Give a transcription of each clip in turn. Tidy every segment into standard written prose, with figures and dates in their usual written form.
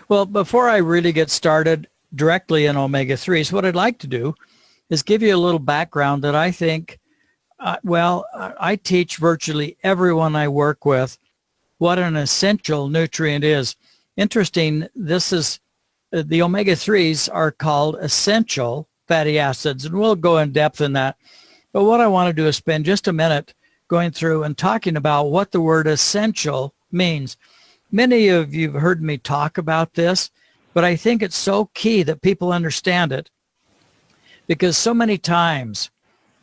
Well, before I really get started directly in omega-3s, what I'd like to do is give you a little background that I think, I teach virtually everyone I work with what an essential nutrient is. Interesting, this is the omega-3s are called essential fatty acids, and we'll go in depth in that. But what I want to do is spend just a minute going through and talking about what the word essential means. Many of you have heard me talk about this, but I think it's so key that people understand it, because so many times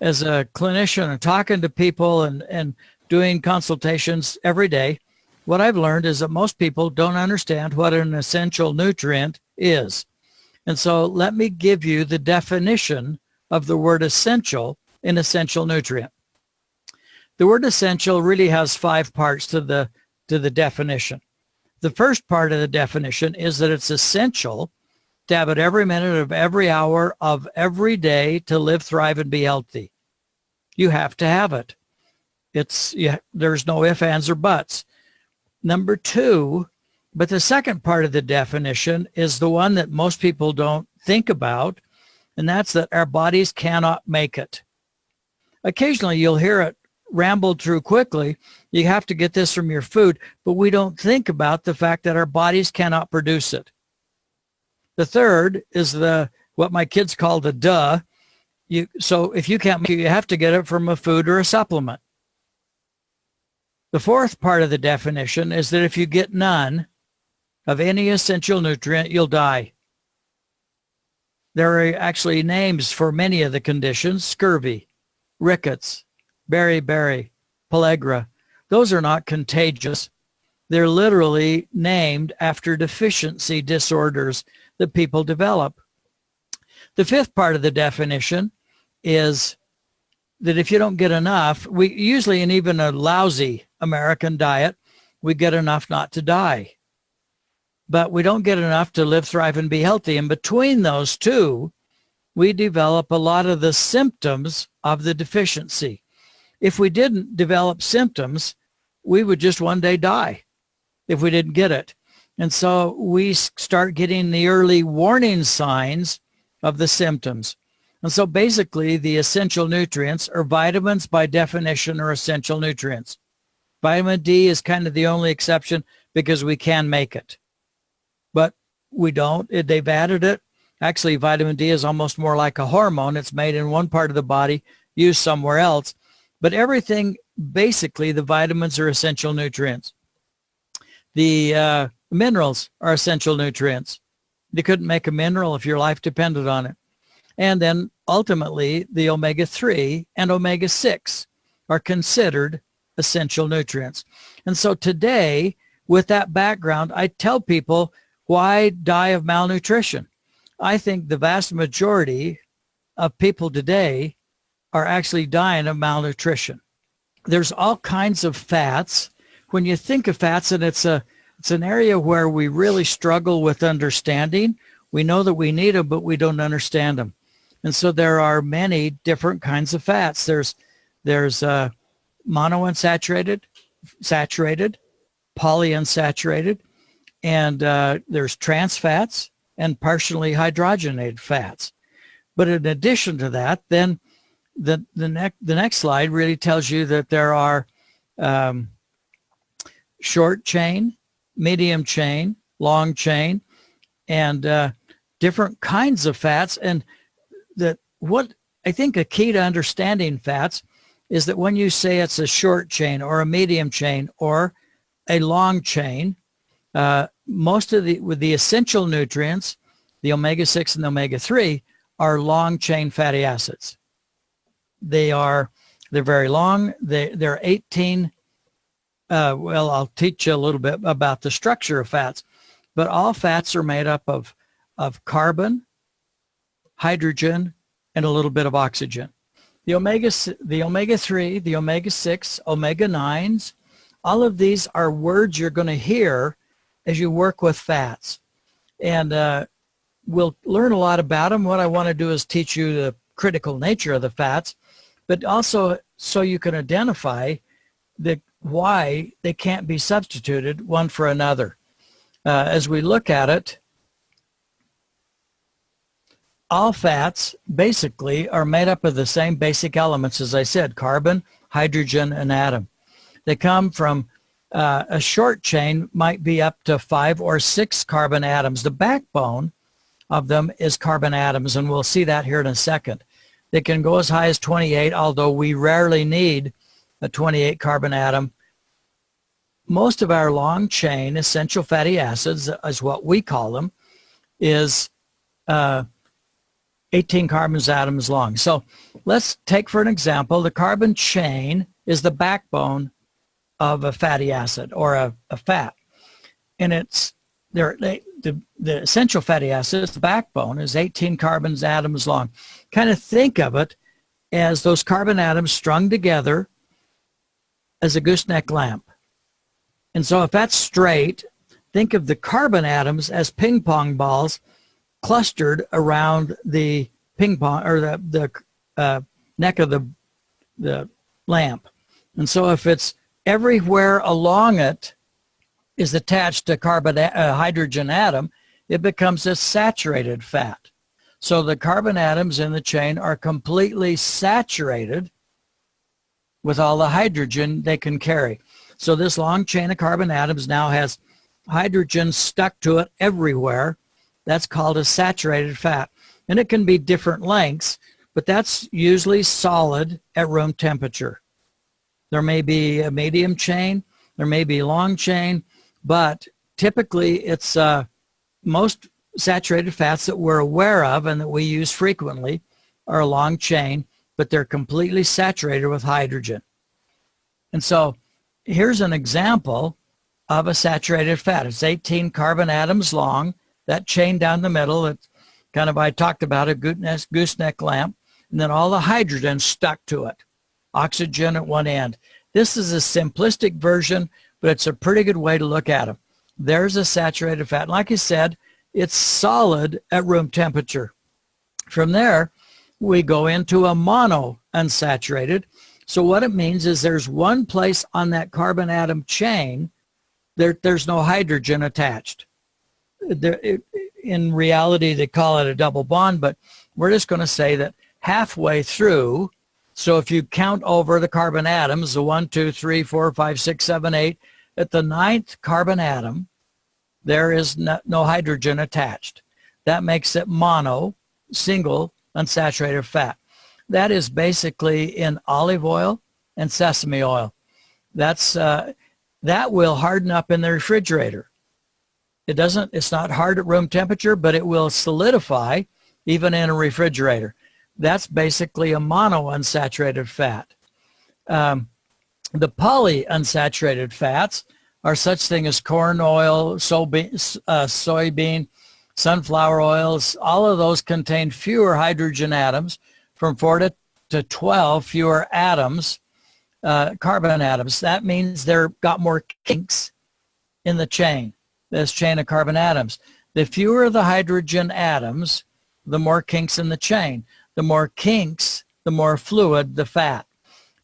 as a clinician and talking to people and doing consultations every day, what I've learned is that most people don't understand what an essential nutrient is. And so let me give you the definition of the word essential in essential nutrient. The word essential really has 5 parts to the definition. The first part of the definition is that it's essential to have it every minute of every hour of every day to live, thrive, and be healthy. You have to have it. There's no ifs, ands, or buts. Number 2, but the second part of the definition is the one that most people don't think about, and that's that our bodies cannot make it. Occasionally you'll hear it rambled through quickly. You have to get this from your food, but we don't think about the fact that our bodies cannot produce it. The third is what my kids call the duh. So if you can't make it, you have to get it from a food or a supplement. The fourth part of the definition is that if you get none of any essential nutrient, you'll die. There are actually names for many of the conditions: scurvy, rickets, beriberi, pellagra. Those are not contagious. They're literally named after deficiency disorders that people develop. The fifth part of the definition is that if you don't get enough, we usually, in even a lousy American diet, we get enough not to die. But we don't get enough to live, thrive, and be healthy. And between those two, we develop a lot of the symptoms of the deficiency. If we didn't develop symptoms, we would just one day die if we didn't get it. And so we start getting the early warning signs of the symptoms. And so basically the essential nutrients are vitamins, by definition, are essential nutrients. Vitamin D is kind of the only exception because we can make it. But we don't. They've added it. Actually, vitamin D is almost more like a hormone. It's made in one part of the body, used somewhere else. But everything, basically, the vitamins are essential nutrients. The minerals are essential nutrients. You couldn't make a mineral if your life depended on it. And then ultimately, the omega-3 and omega-6 are considered essential nutrients. And so today, with that background, I tell people, why die of malnutrition? I think the vast majority of people today are actually dying of malnutrition. There's all kinds of fats. When you think of fats, and it's an area where we really struggle with understanding. We know that we need them, but we don't understand them. And so there are many different kinds of fats. There's monounsaturated, saturated, polyunsaturated, and there's trans fats and partially hydrogenated fats. But in addition to that, then the next slide really tells you that there are short chain, medium chain, long chain, and different kinds of fats. And what I think a key to understanding fats is that when you say it's a short chain or a medium chain or a long chain, most of the essential nutrients, the omega-6 and the omega-3, are long chain fatty acids. They're very long. They're 18. I'll teach you a little bit about the structure of fats, but all fats are made up of carbon, hydrogen, and a little bit of oxygen. The omega-3, the omega-6, omega-9s, all of these are words you're going to hear as you work with fats. And we'll learn a lot about them. What I want to do is teach you the critical nature of the fats, but also so you can identify why they can't be substituted one for another. as we look at it, all fats basically are made up of the same basic elements, as I said, carbon, hydrogen, and atom. They come from a short chain, might be up to 5 or 6 carbon atoms. The backbone of them is carbon atoms, and we'll see that here in a second. They can go as high as 28, although we rarely need a 28 carbon atom. Most of our long chain essential fatty acids, is what we call them, is 18 carbon atoms long. So let's take for an example, the carbon chain is the backbone of a fatty acid or a fat. And it's the essential fatty acids, the backbone, is 18 carbon atoms long. Kind of think of it as those carbon atoms strung together as a gooseneck lamp. And so if that's straight, think of the carbon atoms as ping pong balls clustered around the ping pong or the neck of the lamp. And so if it's everywhere along it is attached to hydrogen atom, it becomes a saturated fat. So the carbon atoms in the chain are completely saturated with all the hydrogen they can carry. So this long chain of carbon atoms now has hydrogen stuck to it everywhere. That's called a saturated fat. And it can be different lengths, but that's usually solid at room temperature. There may be a medium chain, there may be a long chain, but typically it's most saturated fats that we're aware of and that we use frequently are a long chain, but they're completely saturated with hydrogen. And so here's an example of a saturated fat. It's 18 carbon atoms long, that chain down the middle, that kind of I talked about, a gooseneck lamp, and then all the hydrogen stuck to it, oxygen at one end. This is a simplistic version, but it's a pretty good way to look at them. There's a saturated fat. Like I said, it's solid at room temperature. From there, we go into a monounsaturated. So what it means is there's one place on that carbon atom chain, there's no hydrogen attached. In reality, they call it a double bond, but we're just going to say that halfway through, so if you count over the carbon atoms, the 1, 2, 3, 4, 5, 6, 7, 8, at the 9th carbon atom, there is no hydrogen attached. That makes it mono, single unsaturated fat. That is basically in olive oil and sesame oil. That will harden up in the refrigerator. It's not hard at room temperature, but it will solidify even in a refrigerator. That's basically a monounsaturated fat. The polyunsaturated fats are such things as corn oil, soybean, sunflower oils. All of those contain fewer hydrogen atoms, from 4 to 12 fewer atoms, carbon atoms. That means they've got more kinks in the chain, this chain of carbon atoms. The fewer the hydrogen atoms, the more kinks in the chain. The more kinks, the more fluid the fat.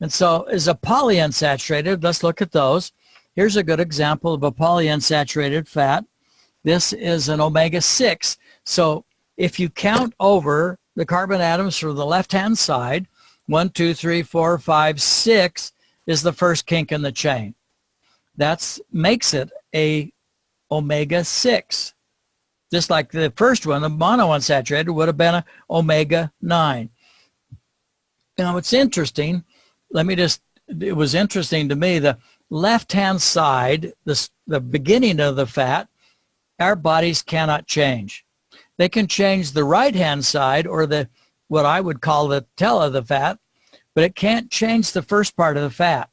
And so as a polyunsaturated, let's look at those. Here's a good example of a polyunsaturated fat. This is an omega-6. So if you count over the carbon atoms from the left-hand side, 1, 2, 3, 4, 5, 6 is the first kink in the chain. That makes it a omega-6. Just like the first one, the monounsaturated, would have been an omega-9. Now, it's interesting. It was interesting to me, the left-hand side, the beginning of the fat, our bodies cannot change. They can change the right-hand side, or what I would call the tail of the fat, but it can't change the first part of the fat.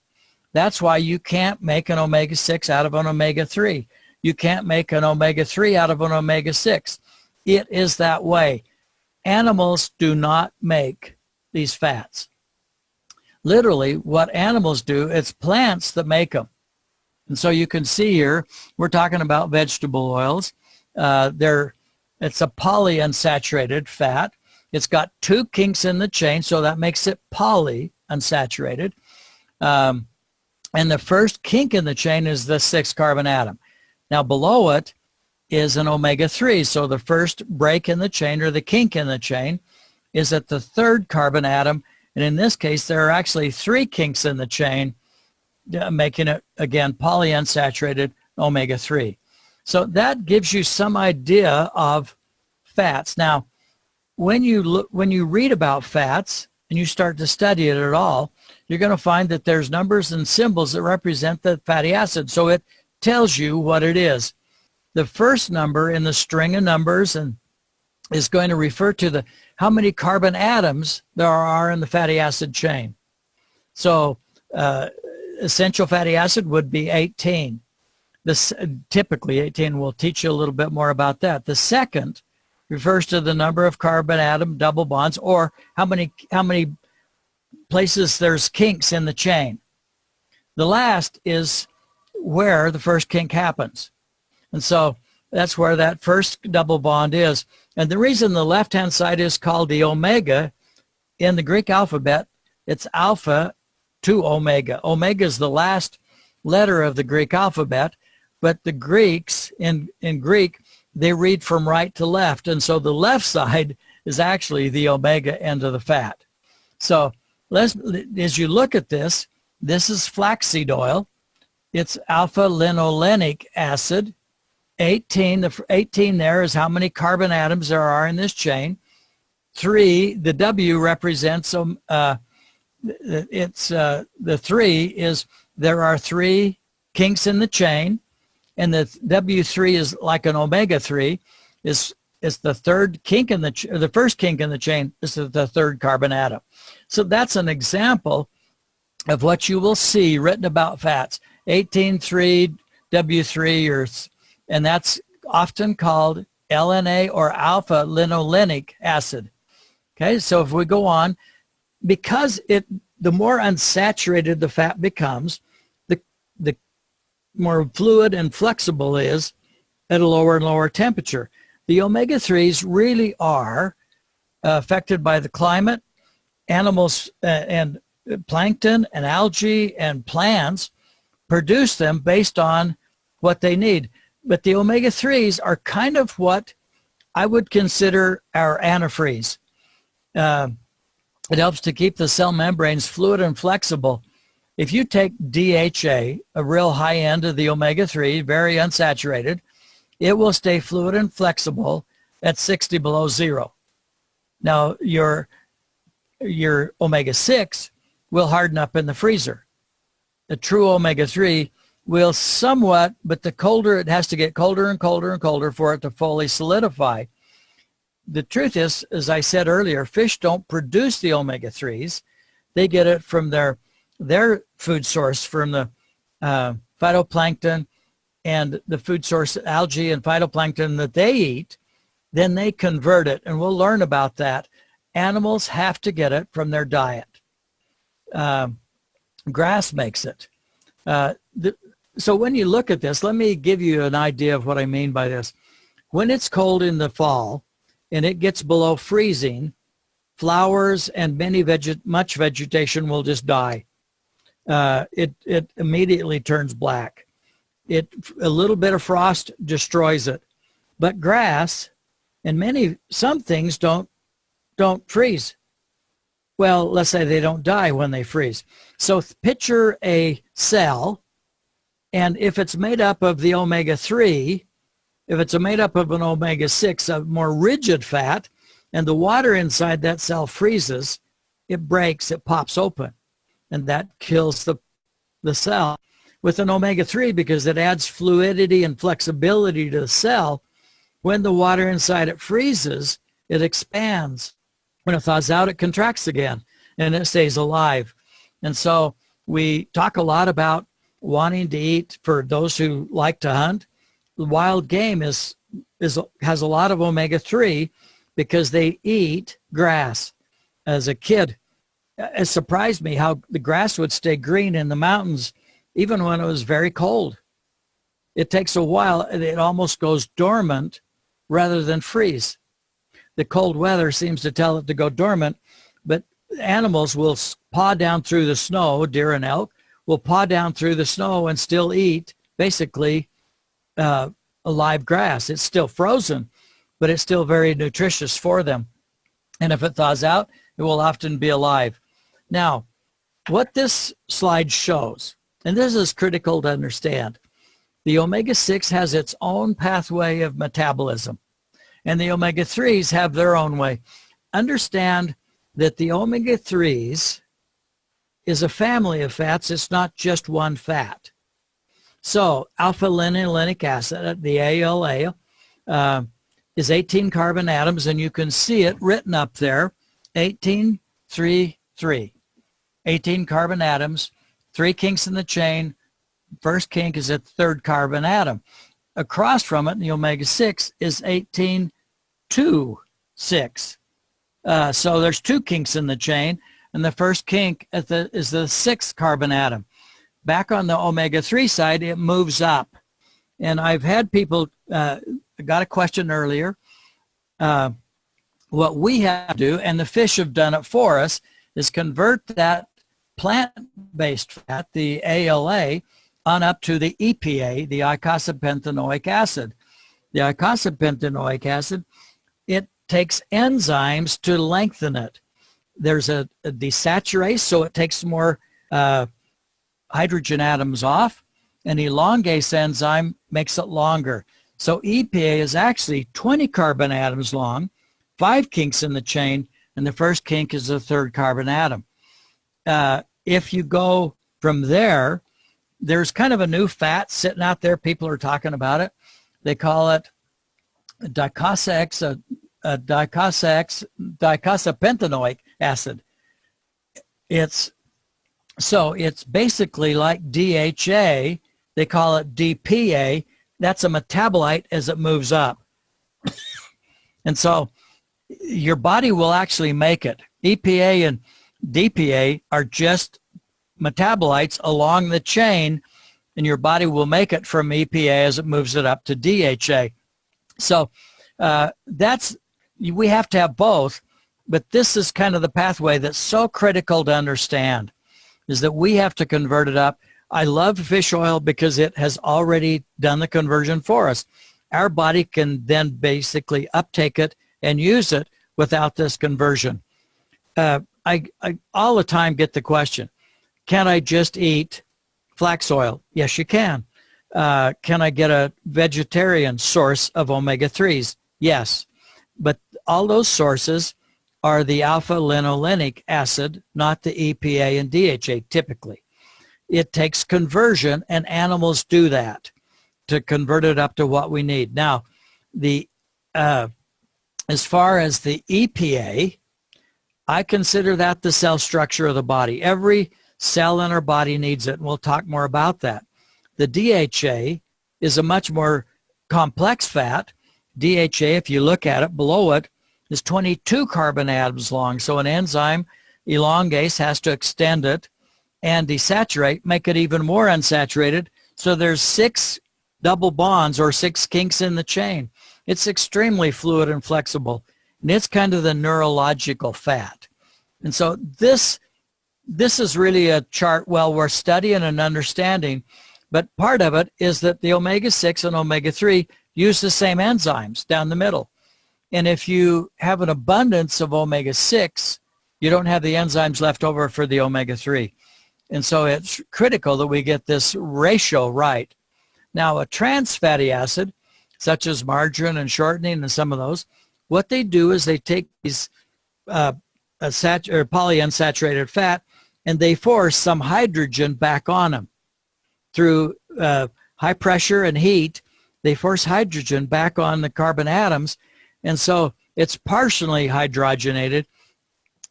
That's why you can't make an omega-6 out of an omega-3. You can't make an omega-3 out of an omega-6. It is that way. Animals do not make these fats. Literally, what animals do, it's plants that make them. And so you can see here, we're talking about vegetable oils. It's a polyunsaturated fat. It's got 2 kinks in the chain, so that makes it polyunsaturated. And the first kink in the chain is the 6th carbon atom. Now below it is an omega-3. So the first break in the chain, or the kink in the chain, is at the third carbon atom. And in this case, there are actually 3 kinks in the chain, making it, again, polyunsaturated omega-3. So that gives you some idea of fats. Now, when you read about fats and you start to study it at all, you're going to find that there's numbers and symbols that represent the fatty acid. So it tells you what it is. The first number in the string of numbers and is going to refer to how many carbon atoms there are in the fatty acid chain. So essential fatty acid would be 18. Typically 18. We'll teach you a little bit more about that. The second refers to the number of carbon atom double bonds, or how many places there's kinks in the chain. The last is where the first kink happens. And so that's where that first double bond is. And the reason the left-hand side is called the omega, in the Greek alphabet, it's alpha to omega. Omega is the last letter of the Greek alphabet, but the Greeks, in Greek, they read from right to left. And so the left side is actually the omega end of the fat. So as you look at this is flaxseed oil. It's alpha-linolenic acid. 18, the 18 there is how many carbon atoms there are in this chain. 3, the W represents the 3 is there are 3 kinks in the chain, and the W3 is like an omega-3, is the third kink in the first kink in the chain is the third carbon atom. So that's an example of what you will see written about fats. 18,3, W3, and that's often called LNA or alpha-linolenic acid. Okay, so if we go on, because the more unsaturated the fat becomes, the more fluid and flexible it is at a lower and lower temperature. The omega-3s really are affected by the climate. Animals and plankton and algae and plants produce them based on what they need. But the omega-3s are kind of what I would consider our antifreeze. It helps to keep the cell membranes fluid and flexible. If you take DHA, a real high end of the omega-3, very unsaturated, it will stay fluid and flexible at 60 below zero. Now, your omega-6 will harden up in the freezer. The true omega-3 will somewhat, but it has to get colder and colder and colder for it to fully solidify. The truth is, as I said earlier, fish don't produce the omega-3s. They get it from their food source, from the phytoplankton and the food source algae and phytoplankton that they eat. Then they convert it, and we'll learn about that. Animals have to get it from their diet. Grass makes it. So when you look at this, let me give you an idea of what I mean by this. When it's cold in the fall and it gets below freezing, flowers and much vegetation will just die. It immediately turns black. A little bit of frost destroys it. But grass and some things don't freeze. Well, let's say they don't die when they freeze. So picture a cell, and if it's made up of the omega-3, if it's made up of an omega-6, a more rigid fat, and the water inside that cell freezes, it breaks, it pops open, and that kills the cell. With an omega-3, because it adds fluidity and flexibility to the cell, when the water inside it freezes, it expands. When it thaws out, it contracts again, and it stays alive. And so we talk a lot about wanting to eat, for those who like to hunt. The wild game has a lot of omega-3 because they eat grass. As a kid, it surprised me how the grass would stay green in the mountains even when it was very cold. It takes a while. It almost goes dormant rather than freeze. The cold weather seems to tell it to go dormant, but animals will paw down through the snow. Deer and elk will paw down through the snow and still eat basically a live grass. It's still frozen, but it's still very nutritious for them. And if it thaws out, it will often be alive. Now, what this slide shows, and this is critical to understand, the omega-6 has its own pathway of metabolism, and the omega-3s have their own way. Understand that the omega-3s is a family of fats. It's not just one fat. So alpha-linolenic acid, the ALA, is 18 carbon atoms, and you can see it written up there, 18-3-3. 18 carbon atoms, 3 kinks in the chain. First kink is at the third carbon atom. Across from it, the omega-6 is 18-2-6. So there's 2 kinks in the chain, and the first kink is the 6th carbon atom. Back on the omega-3 side, it moves up. And I've had people, got a question earlier, what we have to do, and the fish have done it for us, is convert that plant-based fat, the ALA, on up to the EPA, the eicosapentaenoic acid. The eicosapentaenoic acid, it takes enzymes to lengthen it. There's a desaturase, so it takes more hydrogen atoms off. An elongase enzyme makes it longer. So EPA is actually 20 carbon atoms long, 5 kinks in the chain, and the first kink is the third carbon atom. If you go from there, there's kind of a new fat sitting out there. People are talking about it. They call it eicosapentaenoic acid. It's basically like DHA. They call it DPA. That's a metabolite as it moves up. And so your body will actually make it. EPA and DPA are just metabolites along the chain, and your body will make it from EPA as it moves it up to DHA. So we have to have both, but this is kind of the pathway that's so critical to understand, is that we have to convert it up. I love fish oil because it has already done the conversion for us. Our body can then basically uptake it and use it without this conversion. I all the time get the question, can I just eat flax oil? Yes, you can. Can I get a vegetarian source of omega-3s? Yes. But all those sources are the alpha-linolenic acid, not the EPA and DHA typically. It takes conversion, and animals do that to convert it up to what we need. Now, as far as the EPA, I consider that the cell structure of the body. Every cell in our body needs it, and we'll talk more about that. The DHA is a much more complex fat. DHA, if you look at it, below it, is 22 carbon atoms long. So an enzyme, elongase, has to extend it and desaturate, make it even more unsaturated. So there's 6 double bonds or 6 kinks in the chain. It's extremely fluid and flexible, and it's kind of the neurological fat. And so this is really a chart, well, we're studying and understanding, but part of it is that the omega-6 and omega-3 use the same enzymes down the middle. And if you have an abundance of omega-6, you don't have the enzymes left over for the omega-3. And so it's critical that we get this ratio right. Now, a trans fatty acid, such as margarine and shortening and some of those, what they do is they take these polyunsaturated fat and they force some hydrogen back on them. Through high pressure and heat, they force hydrogen back on the carbon atoms, and so it's partially hydrogenated.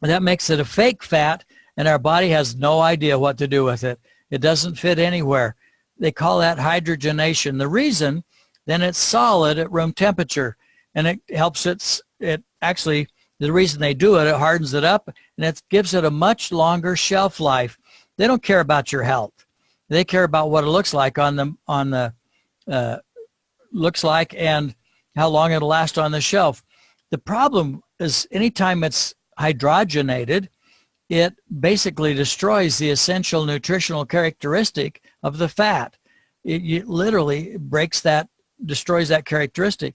That makes it a fake fat, and our body has no idea what to do with it. It doesn't fit anywhere. They call that hydrogenation. The reason, then it's solid at room temperature, and it helps the reason they do it, it hardens it up, and it gives it a much longer shelf life. They don't care about your health. They care about what it looks like looks like and how long it'll last on the shelf. The problem is anytime it's hydrogenated, it basically destroys the essential nutritional characteristic of the fat. It literally breaks that destroys that characteristic.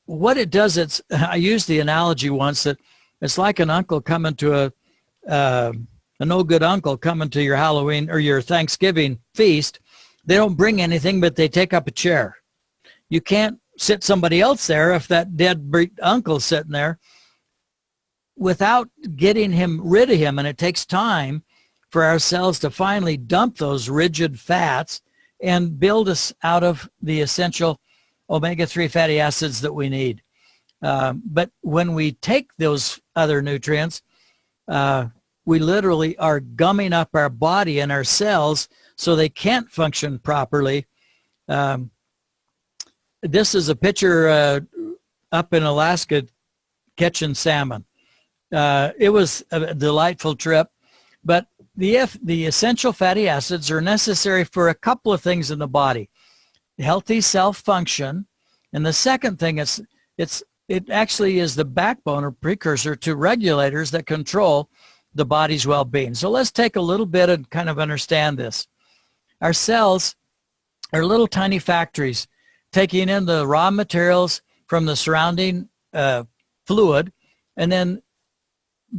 What it does, I used the analogy once that it's like an uncle coming to a no good uncle coming to your Halloween or your Thanksgiving feast. They don't bring anything, but they take up a chair. You can't sit somebody else there if that dead uncle's sitting there without getting rid of him. And it takes time for our cells to finally dump those rigid fats and build us out of the essential omega-3 fatty acids that we need. But when we take those other nutrients, we literally are gumming up our body and our cells so they can't function properly. This is a picture up in Alaska catching salmon. It was a delightful trip, but the essential fatty acids are necessary for a couple of things in the body. Healthy cell function, and the second thing it actually is the backbone or precursor to regulators that control the body's well-being. So let's take a little bit and kind of understand this. Our cells are little tiny factories taking in the raw materials from the surrounding fluid and then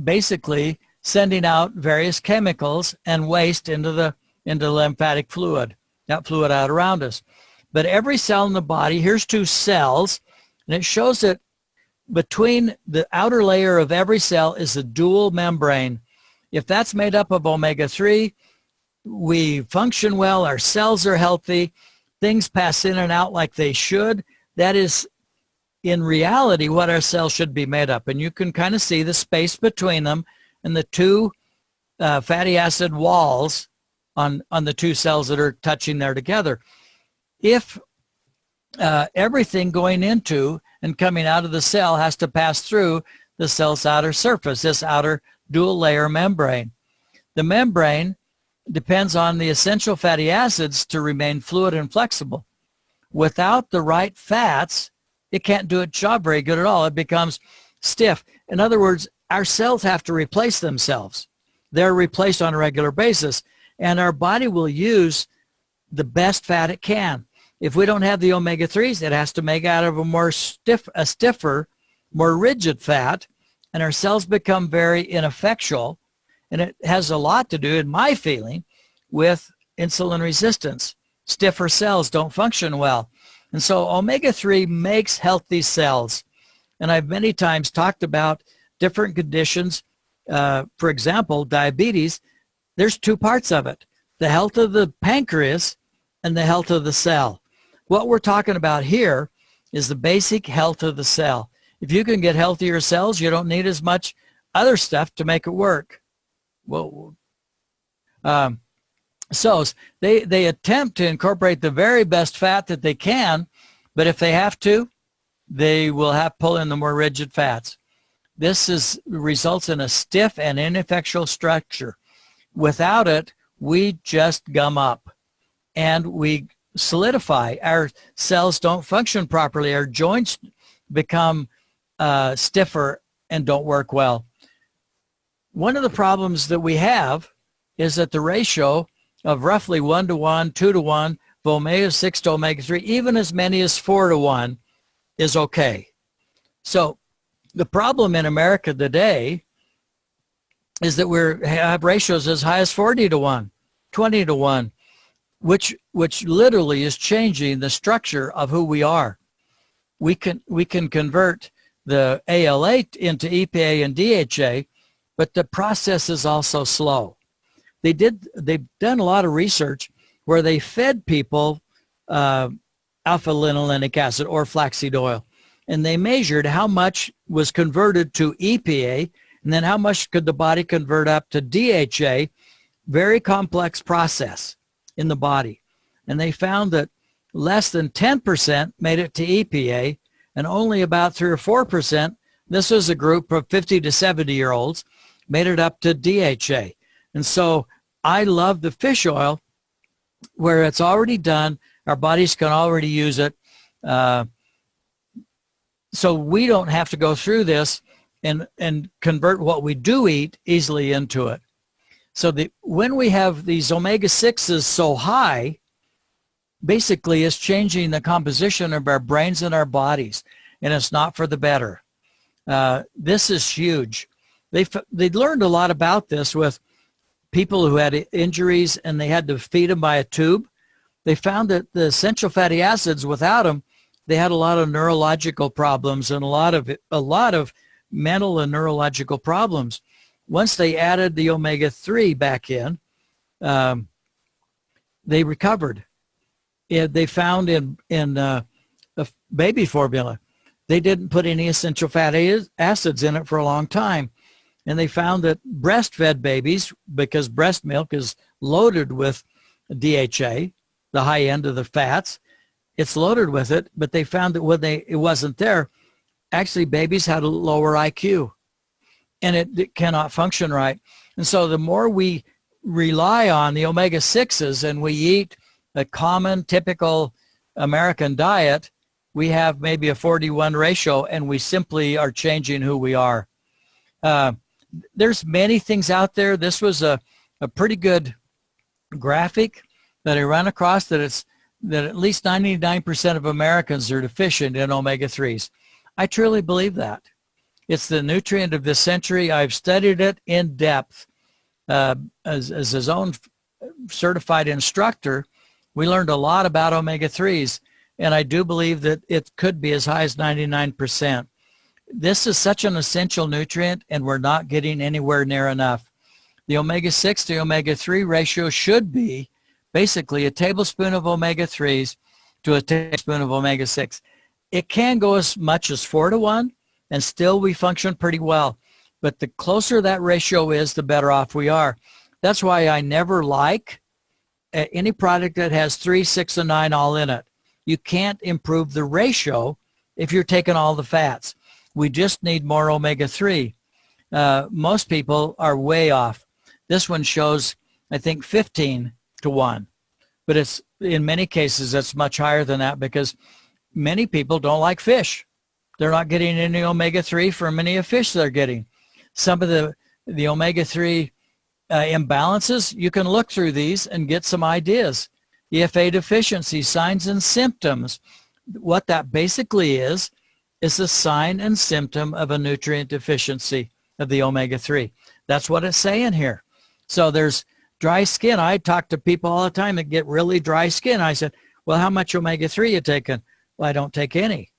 basically sending out various chemicals and waste into the lymphatic fluid, that fluid out around us. But every cell in the body, here's two cells, and it shows that between the outer layer of every cell is a dual membrane. If that's made up of omega-3, we function well, our cells are healthy, things pass in and out like they should. That is, in reality, what our cells should be made up. And you can kind of see the space between them and the two fatty acid walls on the two cells that are touching there together. If everything going into and coming out of the cell has to pass through the cell's outer surface, this outer dual layer membrane. The membrane depends on the essential fatty acids to remain fluid and flexible. Without the right fats, it can't do its job very good at all. It becomes stiff. In other words, our cells have to replace themselves. They're replaced on a regular basis, and our body will use the best fat it can. If we don't have the omega-3s, it has to make out of a stiffer, more rigid fat, and our cells become very ineffectual. And it has a lot to do, in my feeling, with insulin resistance. Stiffer cells don't function well. And so omega-3 makes healthy cells. And I've many times talked about different conditions. For example, diabetes, there's two parts of it: the health of the pancreas and the health of the cell. What we're talking about here is the basic health of the cell. If you can get healthier cells, you don't need as much other stuff to make it work. Well, so they attempt to incorporate the very best fat that they can, but if they have to, they will have to pull in the more rigid fats. This results in a stiff and ineffectual structure. Without it, we just gum up and we solidify. Our cells don't function properly. Our joints become stiffer and don't work well. One of the problems that we have is that the ratio of roughly 1-to-1, 2-to-1 of omega-6 to omega-3, even as many as 4-to-1 is okay. So the problem in America today is that we have ratios as high as 40-to-1, 20-to-1, which literally is changing the structure of who we are. We can convert the ALA into EPA and DHA, but the process is also slow. They've done a lot of research where they fed people alpha-linolenic acid or flaxseed oil, and they measured how much was converted to EPA and then how much could the body convert up to DHA. Very complex process in the body. And they found that less than 10% made it to EPA and only about 3 or 4%, this was a group of 50 to 70-year-olds, made it up to DHA. And so I love the fish oil where it's already done. Our bodies can already use it. So we don't have to go through this and convert what we do eat easily into it. So when we have these omega-6s so high, basically is changing the composition of our brains and our bodies, and it's not for the better. This is huge. They learned a lot about this with people who had injuries and they had to feed them by a tube. They found that the essential fatty acids, without them, they had a lot of neurological problems and a lot of mental and neurological problems. Once they added the omega-3 back in, they recovered. They found in a baby formula, they didn't put any essential fatty acids in it for a long time. And they found that breastfed babies, because breast milk is loaded with DHA, the high end of the fats, it's loaded with it, but they found that when it wasn't there, actually babies had a lower IQ and it cannot function right. And so the more we rely on the omega-6s and we eat a common, typical American diet, we have maybe a 4:1 ratio and we simply are changing who we are. There's many things out there. This was a pretty good graphic that I ran across that at least 99% of Americans are deficient in omega-3s. I truly believe that. It's the nutrient of this century. I've studied it in depth. As his own certified instructor, we learned a lot about omega-3s, and I do believe that it could be as high as 99%. This is such an essential nutrient, and we're not getting anywhere near enough. The omega-6 to omega-3 ratio should be basically a tablespoon of omega-3s to a tablespoon of omega-6. It can go as much as 4:1, and still we function pretty well. But the closer that ratio is, the better off we are. That's why I never like any product that has 3, 6, and 9 all in it. You can't improve the ratio if you're taking all the fats. We just need more omega-3. Most people are way off. This one shows, I think, 15:1. But it's in many cases, it's much higher than that because many people don't like fish. They're not getting any omega-3 from any of fish they're getting. Some of the omega-3 imbalances, you can look through these and get some ideas. EPA deficiency, signs and symptoms. What that basically is a sign and symptom of a nutrient deficiency of the omega-3. That's what it's saying here. So there's dry skin. I talk to people all the time that get really dry skin. I said, well, how much omega-3 you taking? Well, I don't take any.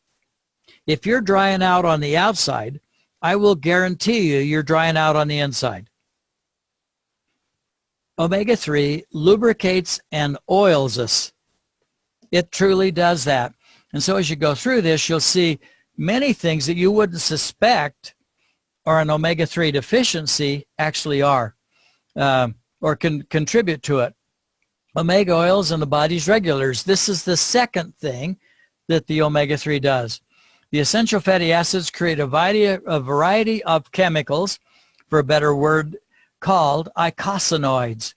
If you're drying out on the outside, I will guarantee you're drying out on the inside. Omega-3 lubricates and oils us. It truly does that. And so as you go through this, you'll see many things that you wouldn't suspect are an omega-3 deficiency actually are, or can contribute to it. Omega oils and the body's regulators. This is the second thing that the omega-3 does. The essential fatty acids create a variety of chemicals, for a better word, called eicosanoids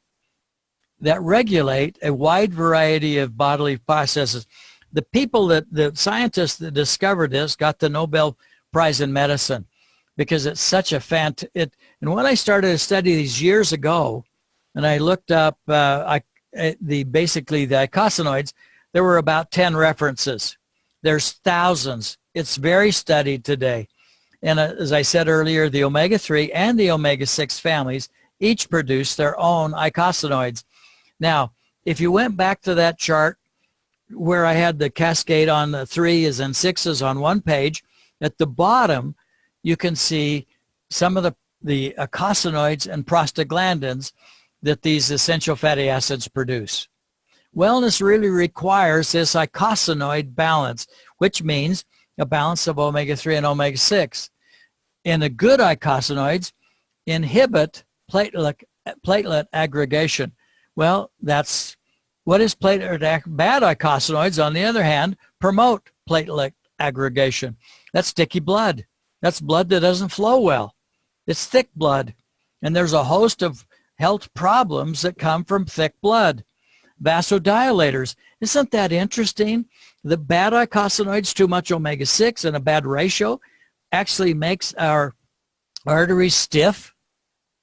that regulate a wide variety of bodily processes. The people the scientists that discovered this got the Nobel Prize in Medicine because it's such a and when I started to study these years ago, and I looked up basically the eicosanoids, there were about 10 references. There's thousands. It's very studied today. And as I said earlier, the omega-3 and the omega-6 families each produce their own eicosanoids. Now, if you went back to that chart where I had the cascade on the 3s and 6s on one page, at the bottom, you can see some of the eicosanoids and prostaglandins that these essential fatty acids produce. Wellness really requires this eicosanoid balance, which means a balance of omega-3 and omega-6. And the good eicosanoids inhibit platelet aggregation. Well, that's what is platelet. Bad eicosanoids, on the other hand, promote platelet aggregation. That's sticky blood. That's blood that doesn't flow well. It's thick blood. And there's a host of health problems that come from thick blood. Vasodilators. Isn't that interesting? The bad eicosanoids, too much omega-6 and a bad ratio, actually makes our arteries stiff.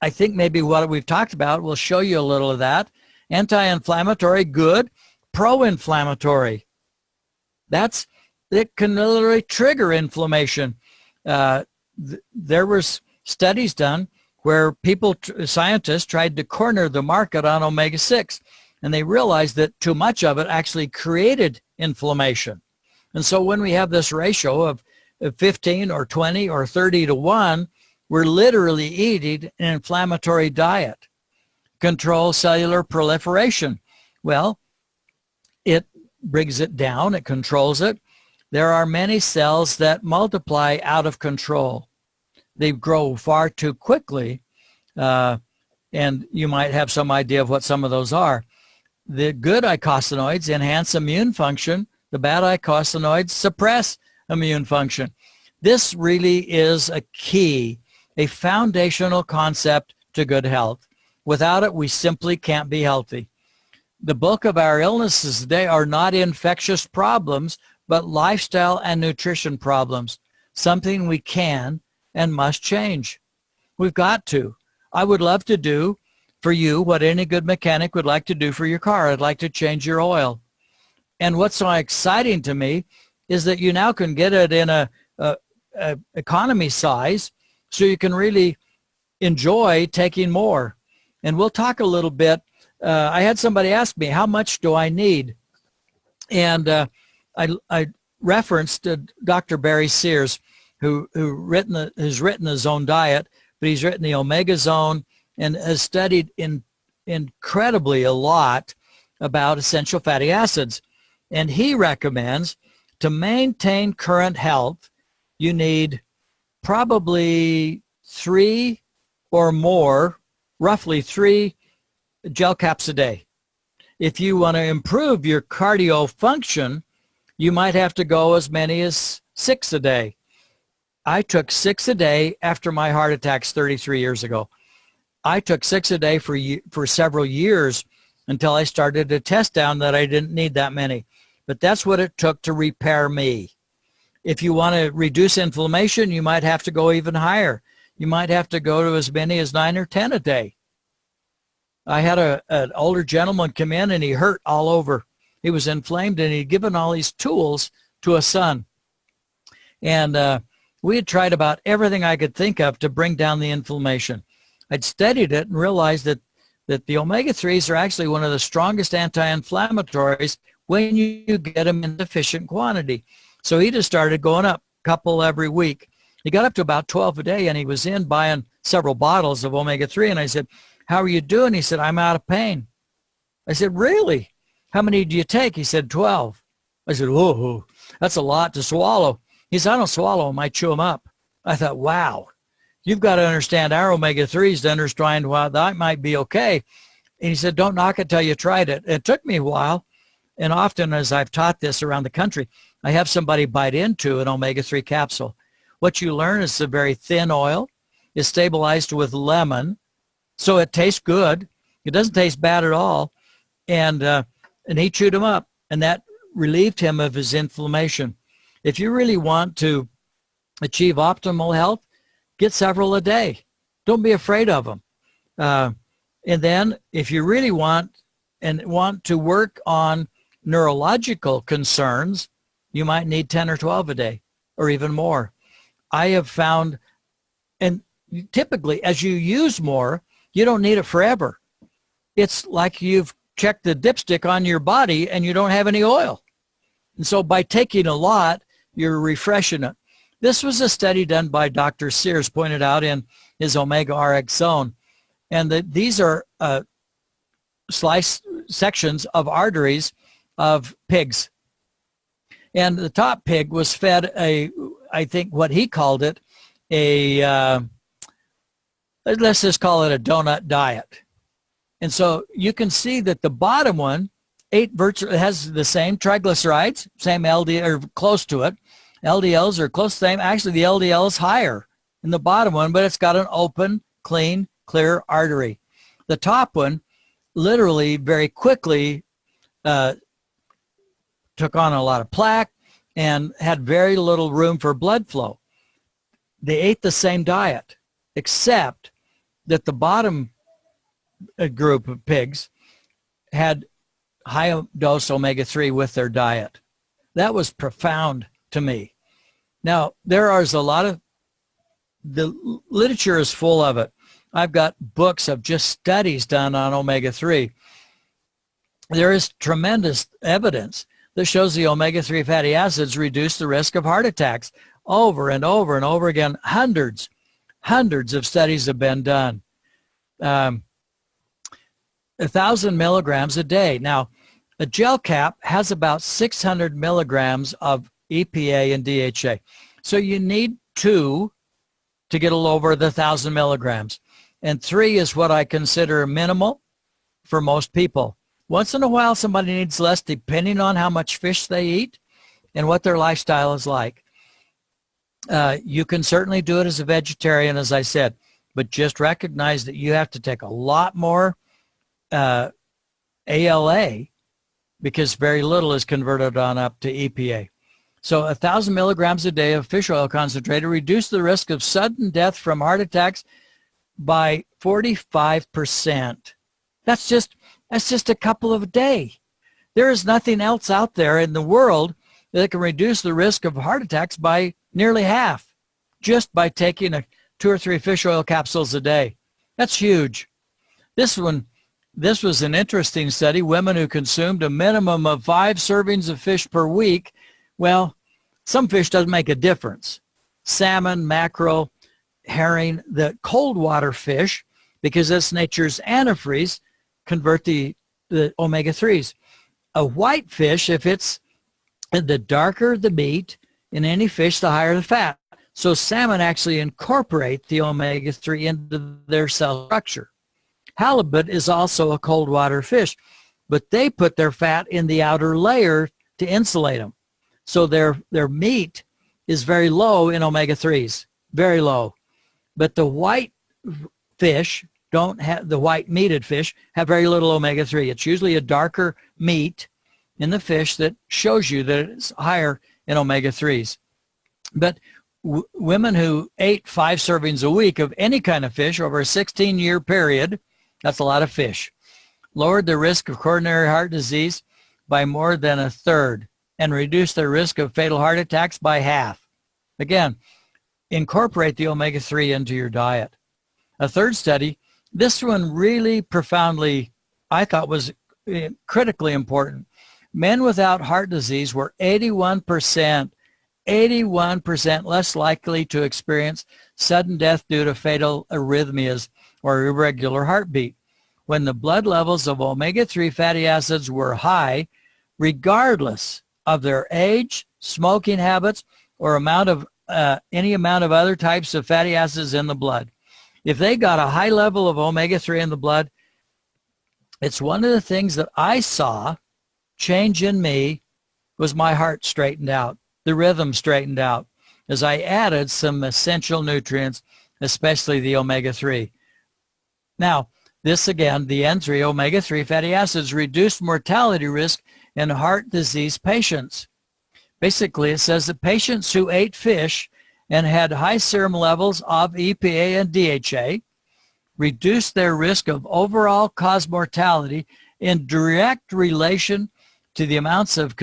I think maybe what we've talked about will show you a little of that. Anti-inflammatory, good. pro-inflammatory. It can literally trigger inflammation. There was studies done where scientists tried to corner the market on omega-6, and they realized that too much of it actually created inflammation. And so when we have this ratio of 15 or 20 or 30 to 1, we're literally eating an inflammatory diet. Control cellular proliferation. Well, it brings it down, it controls it. There are many cells that multiply out of control. They grow far too quickly, and you might have some idea of what some of those are. The good eicosanoids enhance immune function. The bad eicosanoids suppress immune function. This really is a key, a foundational concept to good health. Without it, we simply can't be healthy. The bulk of our illnesses today are not infectious problems, but lifestyle and nutrition problems, something we can and must change. We've got to. I would love to do for you what any good mechanic would like to do for your car. I'd like to change your oil. And what's so exciting to me is that you now can get it in a economy size, so you can really enjoy taking more. And we'll talk a little bit. I had somebody ask me, how much do I need? And I referenced Dr. Barry Sears, who's written his own diet, but he's written the Omega Zone and has studied incredibly a lot about essential fatty acids. And he recommends to maintain current health, you need probably 3 or more, roughly 3 gel caps a day. If you want to improve your cardio function, you might have to go as many as 6 a day. I took 6 a day after my heart attacks 33 years ago. I took 6 a day for several years until I started to test down that I didn't need that many. But that's what it took to repair me. If you want to reduce inflammation, you might have to go even higher. You might have to go to as many as 9 or 10 a day. I had an older gentleman come in and he hurt all over. He was inflamed and he'd given all these tools to a son. And we had tried about everything I could think of to bring down the inflammation. I'd studied it and realized that the omega-3s are actually one of the strongest anti-inflammatories when you get them in sufficient quantity. So he just started going up a couple every week. He got up to about 12 a day, and he was in buying several bottles of omega-3. And I said, how are you doing? He said, I'm out of pain. I said, really? How many do you take? He said, 12. I said, whoa, that's a lot to swallow. He said, I don't swallow them, I chew them up. I thought, wow, you've got to understand our omega-3s to understand why that might be okay. And he said, don't knock it till you tried it. It took me a while. And often as I've taught this around the country, I have somebody bite into an omega-3 capsule. What you learn is a very thin oil. It's stabilized with lemon, so it tastes good. It doesn't taste bad at all. And he chewed them up, and that relieved him of his inflammation. If you really want to achieve optimal health, get several a day. Don't be afraid of them. And then if you really want to work on neurological concerns, you might need 10 or 12 a day or even more. I have found, and typically as you use more, you don't need it forever. It's like you've checked the dipstick on your body and you don't have any oil. And so by taking a lot, you're refreshing it. This was a study done by Dr. Sears, pointed out in his Omega RX Zone. And these are sliced sections of arteries of pigs. And the top pig was fed I think what he called it, let's just call it a donut diet. And so you can see that the bottom one has the same triglycerides, same LDL, or close to it. LDLs are close to the same. Actually, the LDL is higher in the bottom one, but it's got an open, clean, clear artery. The top one literally very quickly took on a lot of plaque and had very little room for blood flow. They ate the same diet, except that the bottom group of pigs had high dose omega-3 with their diet. That was profound to me. Now, there is a lot of, the literature is full of it. I've got books of just studies done on omega-3. There is tremendous evidence that shows the omega-3 fatty acids reduce the risk of heart attacks over and over and over again. Hundreds of studies have been done. 1,000 milligrams a day. Now, a gel cap has about 600 milligrams of EPA and DHA. So you need 2 to get over the 1,000 milligrams. And 3 is what I consider minimal for most people. Once in a while, somebody needs less depending on how much fish they eat and what their lifestyle is like. You can certainly do it as a vegetarian, as I said, but just recognize that you have to take a lot more ALA because very little is converted on up to EPA. So 1,000 milligrams a day of fish oil concentrate reduce the risk of sudden death from heart attacks by 45%. That's just a couple of a day. There is nothing else out there in the world that can reduce the risk of heart attacks by nearly half just by taking 2 or 3 fish oil capsules a day. That's huge. This was an interesting study. Women who consumed a minimum of 5 servings of fish per week. Well, some fish doesn't make a difference. Salmon, mackerel, herring, the cold water fish, because that's nature's antifreeze, convert the omega-3s. A white fish, if it's the darker the meat in any fish, the higher the fat. So salmon actually incorporate the omega-3 into their cell structure. Halibut is also a cold water fish, but they put their fat in the outer layer to insulate them. So their meat is very low in omega-3s, very low. But the white fish don't have, the white meated fish have very little omega-3. It's usually a darker meat in the fish that shows you that it's higher in omega-3s. But women who ate 5 servings a week of any kind of fish over a 16-year period, that's a lot of fish, lowered the risk of coronary heart disease by more than 1/3 and reduced their risk of fatal heart attacks by half. Again, incorporate the omega-3 into your diet. A third study, this one really profoundly, I thought, was critically important. Men without heart disease were 81% less likely to experience sudden death due to fatal arrhythmias or irregular heartbeat when the blood levels of omega-3 fatty acids were high, regardless of their age, smoking habits, or any amount of other types of fatty acids in the blood. If they got a high level of omega-3 in the blood, it's one of the things that I saw change in me was my heart straightened out. The rhythm straightened out as I added some essential nutrients, especially the omega-3. Now, this again, the N3 omega-3 fatty acids reduced mortality risk in heart disease patients. Basically, it says that patients who ate fish and had high serum levels of EPA and DHA reduced their risk of overall cause mortality in direct relation to the amounts that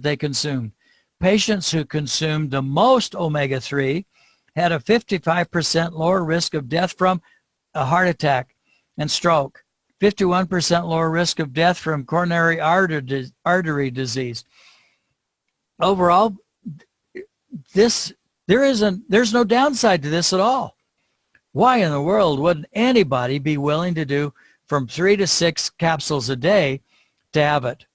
they consumed. Patients who consumed the most omega-3 had a 55% lower risk of death from a heart attack and stroke, 51% lower risk of death from coronary artery disease. Overall, there's no downside to this at all. Why in the world wouldn't anybody be willing to do from 3 to 6 capsules a day to have it?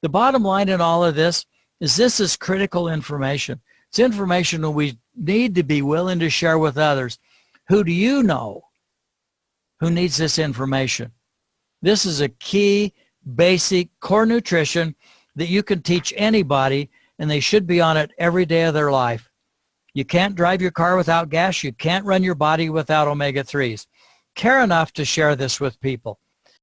The bottom line in all of this is critical information. It's information that we need to be willing to share with others. Who do you know who needs this information? This is a key, basic, core nutrition that you can teach anybody, and they should be on it every day of their life. You can't drive your car without gas. You can't run your body without omega-3s. Care enough to share this with people.